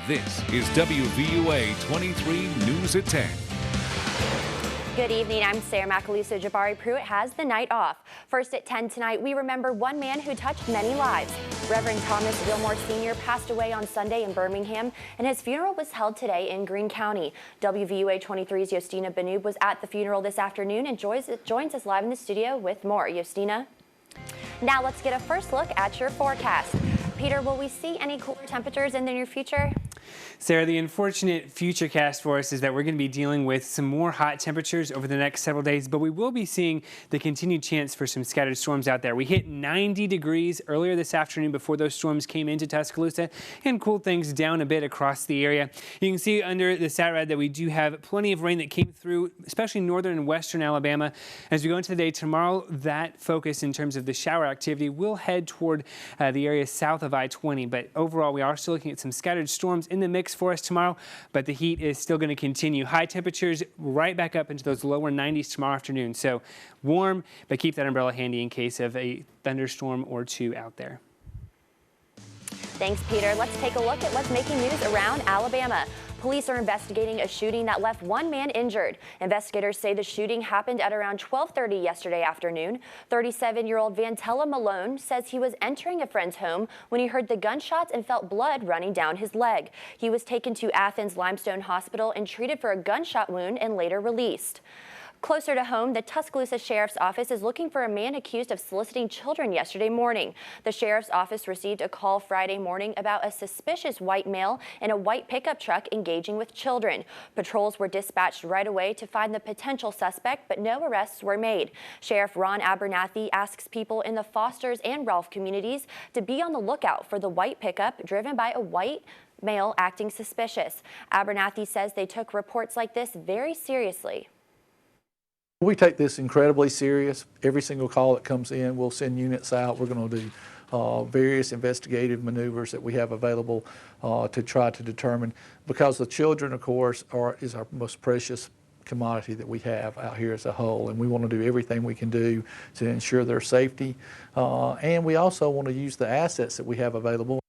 This is WVUA 23 News at 10. Good evening, I'm Sarah Macaluso. Jabari Pruitt has the night off. First at 10 tonight, we remember one man who touched many lives. Reverend Thomas Gilmore Sr. passed away on Sunday in Birmingham, and his funeral was held today in Greene County. WVUA 23's Yostina Banoub was at the funeral this afternoon and joins us live in the studio with more. Yostina? Now let's get a first look at your forecast. Peter, will we see any cooler temperatures in the near future? Sarah, the unfortunate future cast for us is that we're going to be dealing with some more hot temperatures over the next several days, but we will be seeing the continued chance for some scattered storms out there. We hit 90 degrees earlier this afternoon before those storms came into Tuscaloosa and cooled things down a bit across the area. You can see under the SATRAD that we do have plenty of rain that came through, especially northern and western Alabama. As we go into the day tomorrow, that focus in terms of the shower activity will head toward the area south of I-20, but overall we are still looking at some scattered storms in the mix for us tomorrow, but the heat is still going to continue. High temperatures right back up into those lower 90s tomorrow afternoon. So warm, but keep that umbrella handy in case of a thunderstorm or two out there. Thanks, Peter. Let's take a look at what's making news around Alabama. Police are investigating a shooting that left one man injured. Investigators say the shooting happened at around 12:30 yesterday afternoon. 37-year-old Vantella Malone says he was entering a friend's home when he heard the gunshots and felt blood running down his leg. He was taken to Athens Limestone Hospital and treated for a gunshot wound and later released. Closer to home, the Tuscaloosa Sheriff's Office is looking for a man accused of soliciting children yesterday morning. The Sheriff's Office received a call Friday morning about a suspicious white male in a white pickup truck engaging with children. Patrols were dispatched right away to find the potential suspect, but no arrests were made. Sheriff Ron Abernathy asks people in the Fosters and Rolfe communities to be on the lookout for the white pickup driven by a white male acting suspicious. Abernathy says they took reports like this very seriously. We take this incredibly serious. Every single call that comes in, we'll send units out. We're going to do various investigative maneuvers that we have available to try to determine, because the children, of course, is our most precious commodity that we have out here as a whole, and we want to do everything we can do to ensure their safety. And we also want to use the assets that we have available.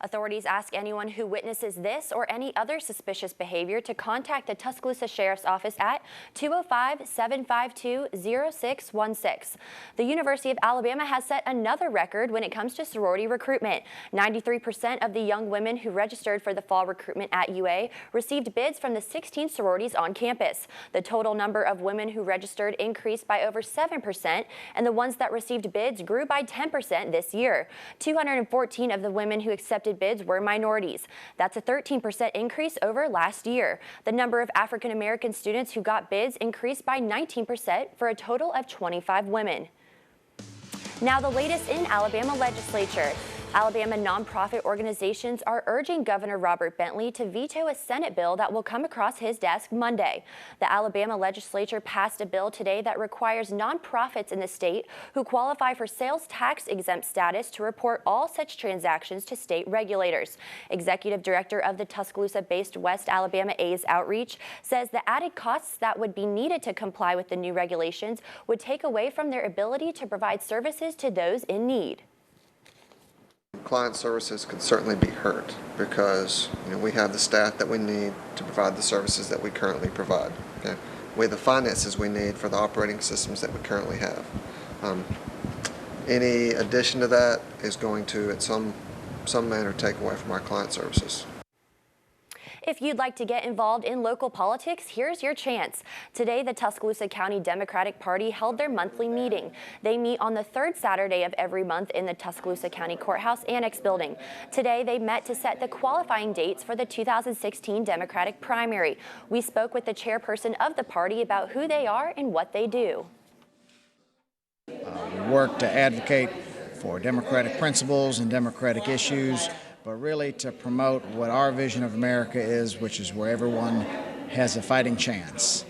Authorities ask anyone who witnesses this or any other suspicious behavior to contact the Tuscaloosa Sheriff's Office at 205-752-0616. The University of Alabama has set another record when it comes to sorority recruitment. 93% of the young women who registered for the fall recruitment at UA received bids from the 16 sororities on campus. The total number of women who registered increased by over 7%, and the ones that received bids grew by 10% this year. 214 of the women who accepted bids were minorities. That's a 13% increase over last year. The number of African American students who got bids increased by 19% for a total of 25 women. Now the latest in Alabama legislature. Alabama nonprofit organizations are urging Governor Robert Bentley to veto a Senate bill that will come across his desk Monday. The Alabama legislature passed a bill today that requires nonprofits in the state who qualify for sales tax exempt status to report all such transactions to state regulators. Executive Director of the Tuscaloosa-based West Alabama A's Outreach says the added costs that would be needed to comply with the new regulations would take away from their ability to provide services to those in need. Client services could certainly be hurt because we have the staff that we need to provide the services that we currently provide. Okay? We have the finances we need for the operating systems that we currently have. Any addition to that is going to, at some manner, take away from our client services. If you'd like to get involved in local politics, here's your chance. Today, the Tuscaloosa County Democratic Party held their monthly meeting. They meet on the third Saturday of every month in the Tuscaloosa County Courthouse Annex building. Today, they met to set the qualifying dates for the 2016 Democratic primary. We spoke with the chairperson of the party about who they are and what they do. We work to advocate for democratic principles and democratic issues, but really to promote what our vision of America is, which is where everyone has a fighting chance.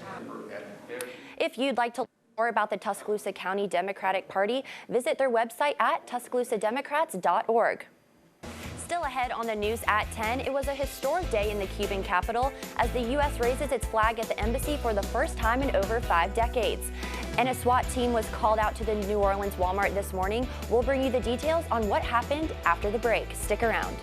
If you'd like to learn more about the Tuscaloosa County Democratic Party, visit their website at tuscaloosademocrats.org. Still ahead on the news at 10, it was a historic day in the Cuban capital as the U.S. raises its flag at the embassy for the first time in over 5 decades. And a SWAT team was called out to the New Orleans Walmart this morning. We'll bring you the details on what happened after the break. Stick around.